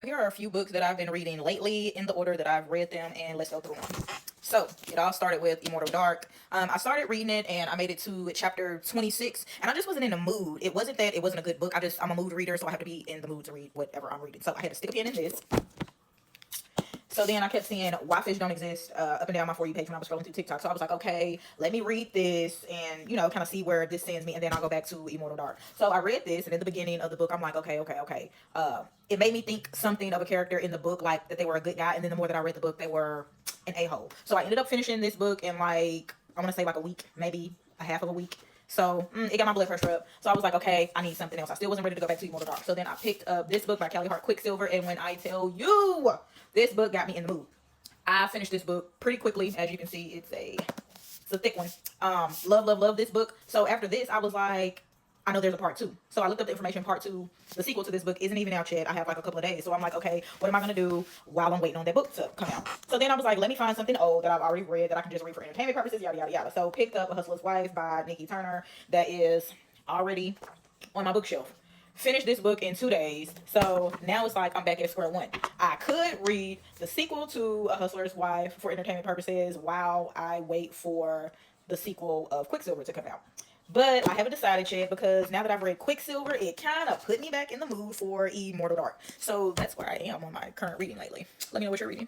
Here are a few books that I've been reading lately in the order that I've read them, and let's go through them. So it all started with Immortal Dark. I started reading it and I made it to chapter 26, and I just wasn't in the mood. It wasn't that it wasn't a good book. I'm a mood reader, so I have to be in the mood to read whatever I'm reading. So I had to stick a pin in this. So then I kept seeing why fish don't exist up and down my For You page when I was scrolling through TikTok. So I was like, okay, let me read this and, kind of see where this sends me. And then I'll go back to Immortal Dark. So I read this, and in the beginning of the book, I'm like, okay. It made me think something of a character in the book, like that they were a good guy. And then the more that I read the book, they were an a-hole. So I ended up finishing this book in like, I want to say like a week, maybe a half of a week. So it got my blood pressure up. So I was like, okay, I need something else. I still wasn't ready to go back to Immortal Dark. So then I picked up this book by Callie Hart, Quicksilver. And when I tell you, this book got me in the mood. I finished this book pretty quickly. As you can see, it's a thick one. Love this book. So after this, I was like, I know there's a part two. So I looked up the information. Part two, the sequel to this book, isn't even out yet. I have like a couple of days. So I'm like, okay, what am I gonna do while I'm waiting on that book to come out? So then I was like, let me find something old that I've already read that I can just read for entertainment purposes, yada yada yada. So picked up A Hustler's Wife by Nikki Turner that is already on my bookshelf. Finished this book in 2 days. So now it's like I'm back at square one. I could read the sequel to A Hustler's Wife for entertainment purposes while I wait for the sequel of Quicksilver to come out. But I haven't decided yet because now that I've read Quicksilver, it kind of put me back in the mood for Immortal Dark. So that's where I am on my current reading lately. Let me know what you're reading.